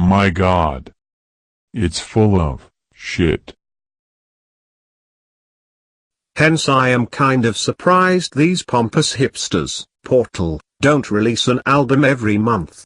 My God. It's full of shit. Hence I am kind of surprised these pompous hipsters, Portal, don't release an album every month.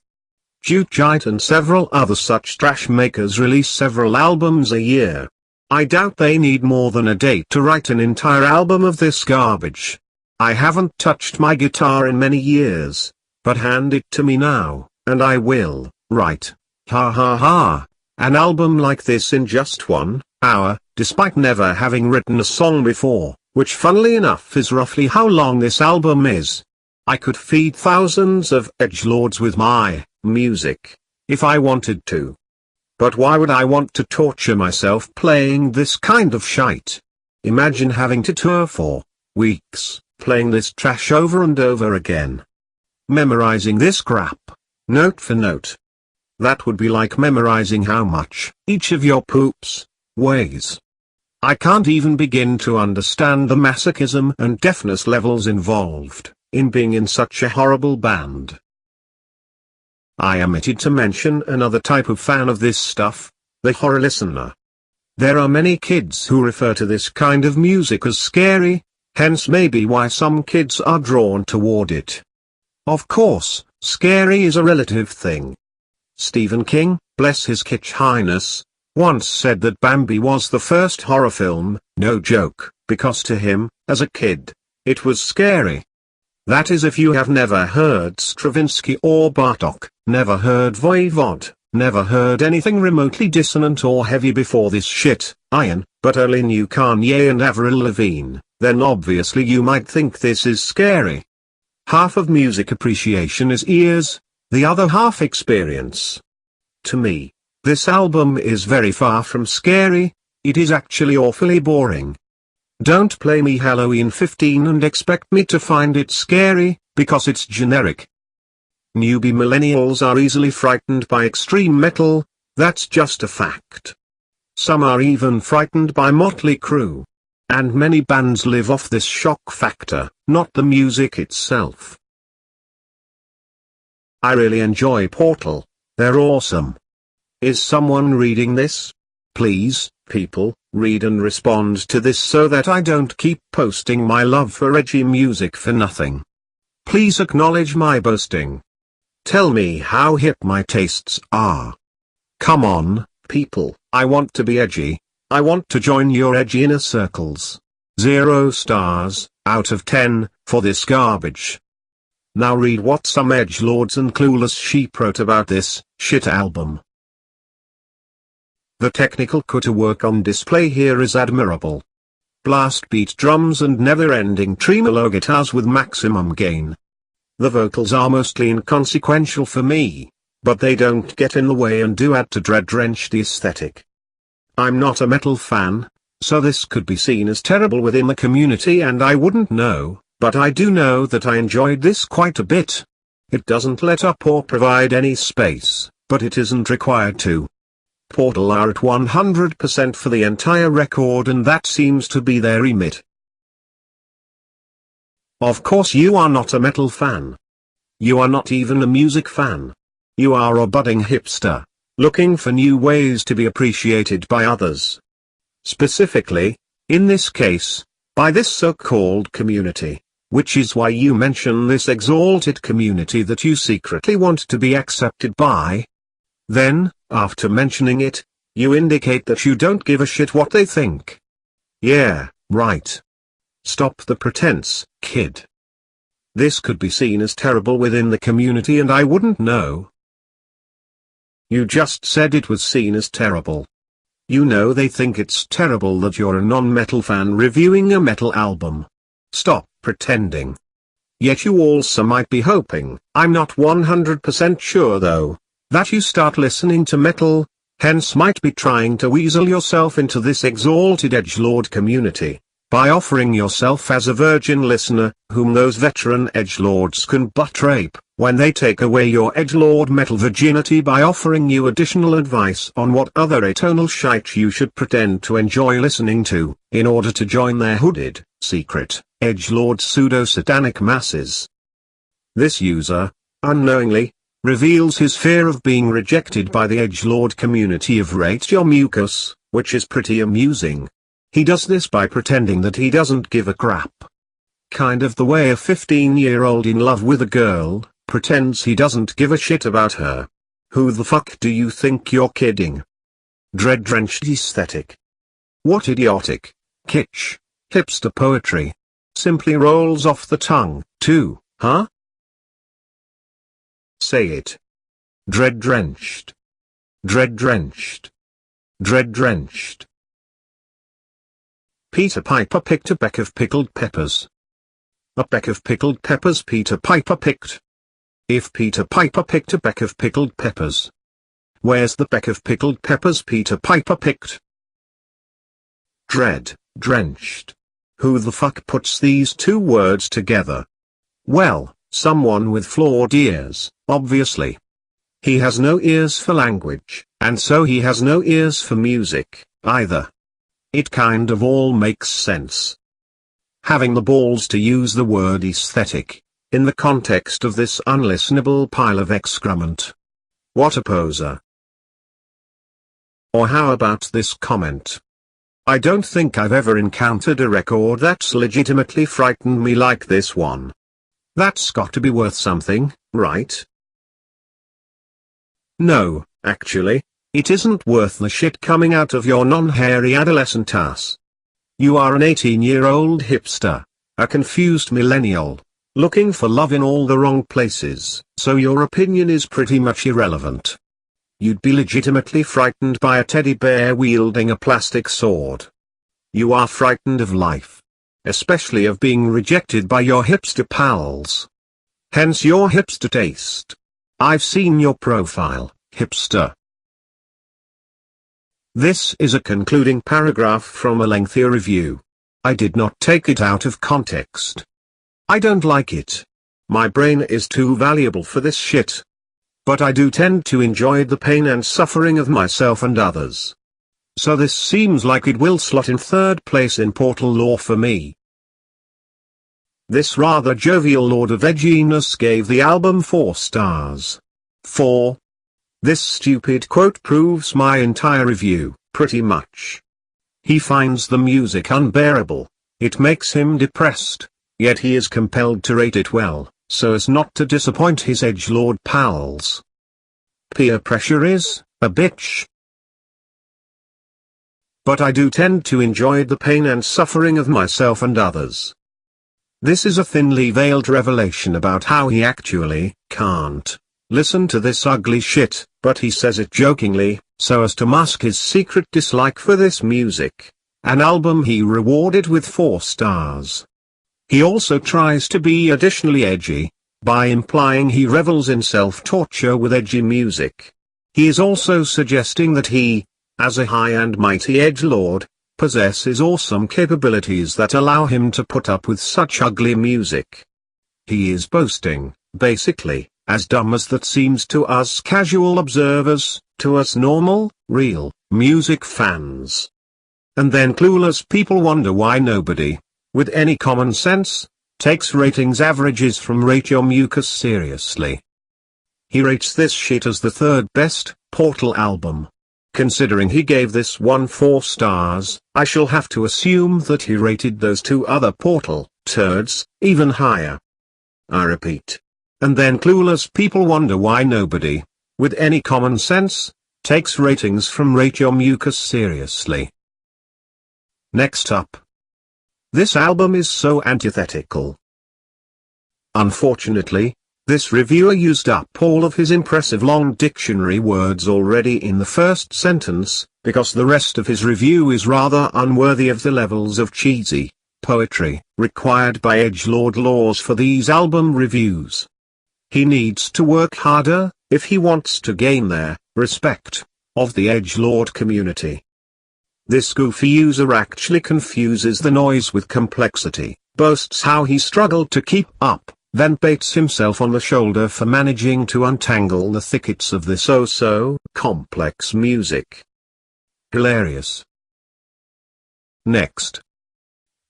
Jute and several other such trash makers release several albums a year. I doubt they need more than a day to write an entire album of this garbage. I haven't touched my guitar in many years, but hand it to me now, and I will write, ha ha ha, an album like this in just 1 hour, despite never having written a song before, which funnily enough is roughly how long this album is. I could feed thousands of edgelords with my music, if I wanted to. But why would I want to torture myself playing this kind of shite? Imagine having to tour for weeks, playing this trash over and over again. Memorizing this crap, note for note. That would be like memorizing how much each of your poops weighs. I can't even begin to understand the masochism and deafness levels involved in being in such a horrible band. I omitted to mention another type of fan of this stuff, the horror listener. There are many kids who refer to this kind of music as scary, hence maybe why some kids are drawn toward it. Of course, scary is a relative thing. Stephen King, bless his kitsch highness, once said that Bambi was the first horror film, no joke, because to him, as a kid, it was scary. That is if you have never heard Stravinsky or Bartok, never heard Voivod, never heard anything remotely dissonant or heavy before this shit, iron, but only knew Kanye and Avril Lavigne, then obviously you might think this is scary. Half of music appreciation is ears, the other half experience. To me, this album is very far from scary, it is actually awfully boring. Don't play me Halloween 15 and expect me to find it scary, because it's generic. Newbie millennials are easily frightened by extreme metal, that's just a fact. Some are even frightened by Motley Crue. And many bands live off this shock factor, not the music itself. I really enjoy Portal, they're awesome. Is someone reading this? Please, people, read and respond to this so that I don't keep posting my love for edgy music for nothing. Please acknowledge my boasting. Tell me how hip my tastes are. Come on, people, I want to be edgy. I want to join your edgy inner circles. 0 stars, out of 10, for this garbage. Now read what some edgelords and clueless sheep wrote about this shit album. The technical cutter work on display here is admirable. Blast beat drums and never-ending tremolo guitars with maximum gain. The vocals are mostly inconsequential for me, but they don't get in the way and do add to dread-drench the aesthetic. I'm not a metal fan, so this could be seen as terrible within the community and I wouldn't know, but I do know that I enjoyed this quite a bit. It doesn't let up or provide any space, but it isn't required to. Portal are at 100% for the entire record and that seems to be their remit. Of course you are not a metal fan. You are not even a music fan. You are a budding hipster, looking for new ways to be appreciated by others. Specifically, in this case, by this so-called community, which is why you mention this exalted community that you secretly want to be accepted by. Then, after mentioning it, you indicate that you don't give a shit what they think. Yeah, right. Stop the pretense, kid. This could be seen as terrible within the community and I wouldn't know. You just said it was seen as terrible. You know they think it's terrible that you're a non-metal fan reviewing a metal album. Stop pretending. Yet you also might be hoping, I'm not 100% sure though, that you start listening to metal, hence might be trying to weasel yourself into this exalted edgelord community, by offering yourself as a virgin listener, whom those veteran edgelords can butt rape, when they take away your edgelord metal virginity by offering you additional advice on what other atonal shite you should pretend to enjoy listening to, in order to join their hooded, secret, edgelord pseudo-satanic masses. This user, unknowingly, reveals his fear of being rejected by the edgelord community of Rate Your Mucus, which is pretty amusing. He does this by pretending that he doesn't give a crap. Kind of the way a 15-year-old in love with a girl pretends he doesn't give a shit about her. Who the fuck do you think you're kidding? Dread-drenched aesthetic. What idiotic, kitsch, hipster poetry. Simply rolls off the tongue, too, huh? Say it. Dread-drenched. Dread-drenched. Dread-drenched. Peter Piper picked a peck of pickled peppers. A peck of pickled peppers Peter Piper picked. If Peter Piper picked a peck of pickled peppers, where's the peck of pickled peppers Peter Piper picked? Dread-drenched. Who the fuck puts these two words together? Well, someone with flawed ears, obviously. He has no ears for language, and so he has no ears for music, either. It kind of all makes sense. Having the balls to use the word aesthetic, in the context of this unlistenable pile of excrement. What a poser. Or how about this comment? I don't think I've ever encountered a record that's legitimately frightened me like this one. That's got to be worth something, right? No, actually, it isn't worth the shit coming out of your non-hairy adolescent ass. You are an 18-year-old hipster, a confused millennial, looking for love in all the wrong places, so your opinion is pretty much irrelevant. You'd be legitimately frightened by a teddy bear wielding a plastic sword. You are frightened of life. Especially of being rejected by your hipster pals. Hence your hipster taste. I've seen your profile, hipster. This is a concluding paragraph from a lengthier review. I did not take it out of context. I don't like it. My brain is too valuable for this shit. But I do tend to enjoy the pain and suffering of myself and others. So this seems like it will slot in third place in Portal lore for me. This rather jovial lord of edginess gave the album 4 stars. 4. This stupid quote proves my entire review, pretty much. He finds the music unbearable, it makes him depressed, yet he is compelled to rate it well, so as not to disappoint his edgelord pals. Peer pressure is a bitch. But I do tend to enjoy the pain and suffering of myself and others. This is a thinly veiled revelation about how he actually can't listen to this ugly shit, but he says it jokingly, so as to mask his secret dislike for this music, an album he rewarded with 4 stars. He also tries to be additionally edgy, by implying he revels in self-torture with edgy music. He is also suggesting that he, as a high and mighty edgelord, possesses awesome capabilities that allow him to put up with such ugly music. He is boasting, basically, as dumb as that seems to us casual observers, to us normal, real, music fans. And then clueless people wonder why nobody, with any common sense, takes ratings averages from Rate Your Mucus seriously. He rates this shit as the 3rd best Portal album. Considering he gave this one 4 stars, I shall have to assume that he rated those 2 other Portal turds even higher. I repeat. And then clueless people wonder why nobody, with any common sense, takes ratings from Rate Your Mucus seriously. Next up. This album is so antithetical. Unfortunately, this reviewer used up all of his impressive long dictionary words already in the first sentence, because the rest of his review is rather unworthy of the levels of cheesy poetry required by edgelord laws for these album reviews. He needs to work harder, if he wants to gain their respect of the edgelord community. This goofy user actually confuses the noise with complexity, boasts how he struggled to keep up, then pats himself on the shoulder for managing to untangle the thickets of this oh-so complex music. Hilarious. Next.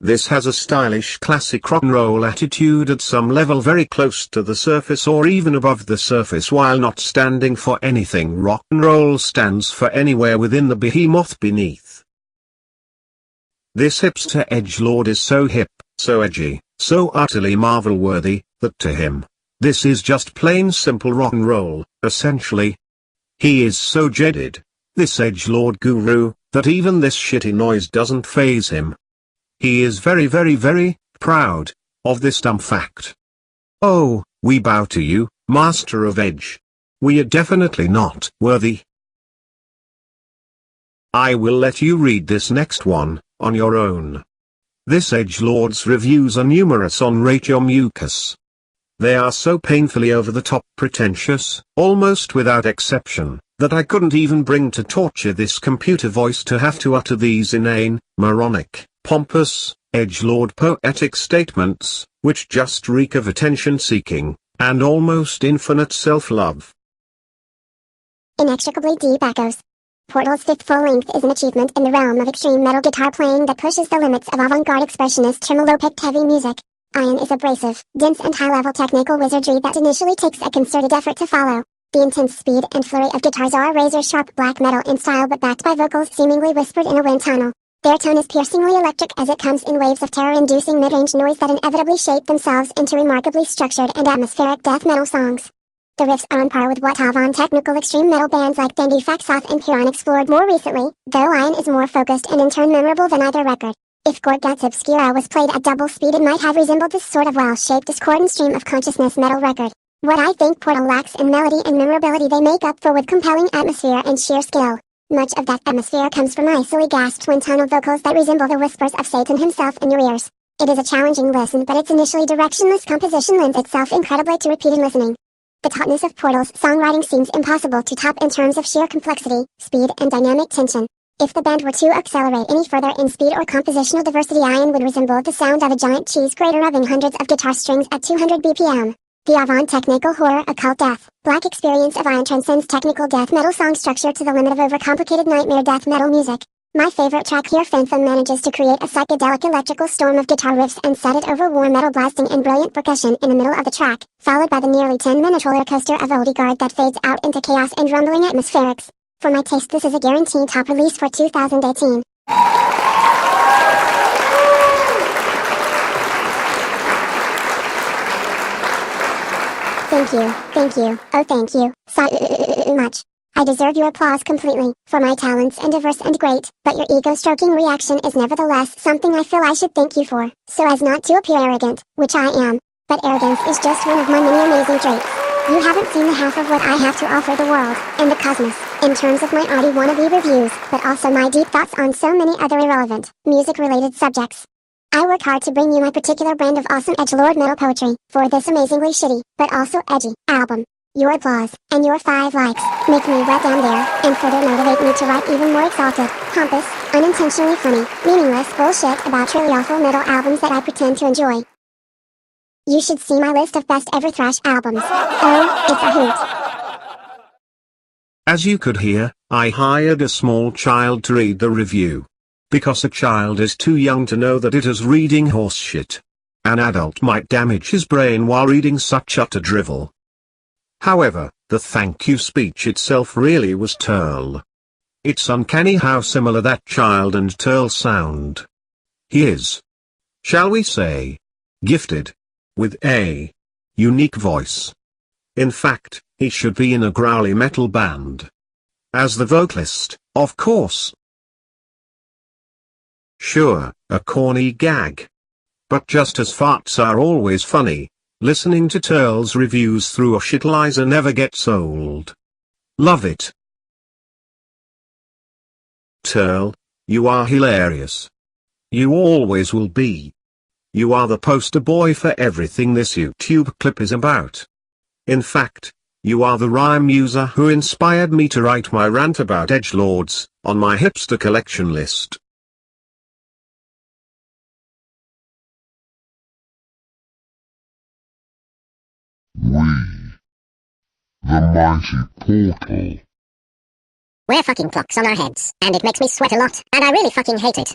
This has a stylish classic rock and roll attitude at some level very close to the surface or even above the surface while not standing for anything. Rock and roll stands for anywhere within the behemoth beneath. This hipster edgelord is so hip, so edgy, so utterly marvel-worthy, that to him, this is just plain simple rock and roll, essentially. He is so jaded, this edgelord guru, that even this shitty noise doesn't faze him. He is very very proud of this dumb fact. Oh, we bow to you, master of edge. We are definitely not worthy. I will let you read this next one, on your own. This edgelord's reviews are numerous on Rate Your Mucus. They are so painfully over the top pretentious, almost without exception, that I couldn't even bring to torture this computer voice to have to utter these inane, moronic, pompous, edgelord poetic statements, which just reek of attention-seeking, and almost infinite self-love. Inextricably deep echoes. Portal's fifth full-length is an achievement in the realm of extreme metal guitar playing that pushes the limits of avant-garde expressionist tremolo-picked heavy music. Ian is abrasive, dense and high-level technical wizardry that initially takes a concerted effort to follow. The intense speed and flurry of guitars are razor-sharp black metal in style but backed by vocals seemingly whispered in a wind tunnel. Their tone is piercingly electric as it comes in waves of terror-inducing mid-range noise that inevitably shape themselves into remarkably structured and atmospheric death metal songs. The riffs are on par with what avant-technical extreme metal bands like Dandy Faxoth and Piran explored more recently, though Ian is more focused and in turn memorable than either record. If Gorguts Obscura was played at double speed it might have resembled this sort of well-shaped discordant stream of consciousness metal record. What I think Portal lacks in melody and memorability they make up for with compelling atmosphere and sheer skill. Much of that atmosphere comes from icily gasped wind tunnel vocals that resemble the whispers of Satan himself in your ears. It is a challenging listen but its initially directionless composition lends itself incredibly to repeated listening. The tautness of Portal's songwriting seems impossible to top in terms of sheer complexity, speed and dynamic tension. If the band were to accelerate any further in speed or compositional diversity Ian would resemble the sound of a giant cheese grater rubbing hundreds of guitar strings at 200 BPM. The avant-technical horror occult death, black experience of Ian transcends technical death metal song structure to the limit of overcomplicated nightmare death metal music. My favorite track here, Phantom, manages to create a psychedelic electrical storm of guitar riffs and set it over war metal blasting and brilliant percussion in the middle of the track, followed by the nearly 10-minute roller coaster of oldie guard that fades out into chaos and rumbling atmospherics. For my taste this is a guaranteed top release for 2018. Thank you, oh thank you, so much. I deserve your applause completely, for my talents are diverse and great, but your ego-stroking reaction is nevertheless something I feel I should thank you for, so as not to appear arrogant, which I am. But arrogance is just one of my many amazing traits. You haven't seen the half of what I have to offer the world, and the cosmos, in terms of my arty wannabe reviews, but also my deep thoughts on so many other irrelevant, music-related subjects. I work hard to bring you my particular brand of awesome edgelord metal poetry, for this amazingly shitty, but also edgy, album. Your applause, and your 5 likes, make me wet down there, and further motivate me to write even more exalted, pompous, unintentionally funny, meaningless bullshit about truly awful metal albums that I pretend to enjoy. You should see my list of best ever thrash albums. Oh, it's a hoot. As you could hear, I hired a small child to read the review. Because a child is too young to know that it is reading horseshit. An adult might damage his brain while reading such utter drivel. However, the thank you speech itself really was Turl. It's uncanny how similar that child and Turl sound. He is, shall we say, gifted with a unique voice. In fact, he should be in a growly metal band. As the vocalist, of course. Sure, a corny gag. But just as farts are always funny, listening to Turl's reviews through a shitlizer never gets old. Love it. Turl, you are hilarious. You always will be. You are the poster boy for everything this YouTube clip is about. In fact, you are the rhyme user who inspired me to write my rant about edgelords, on my hipster collection list. We, the mighty Portal. We're fucking clocks on our heads, and it makes me sweat a lot, and I really fucking hate it.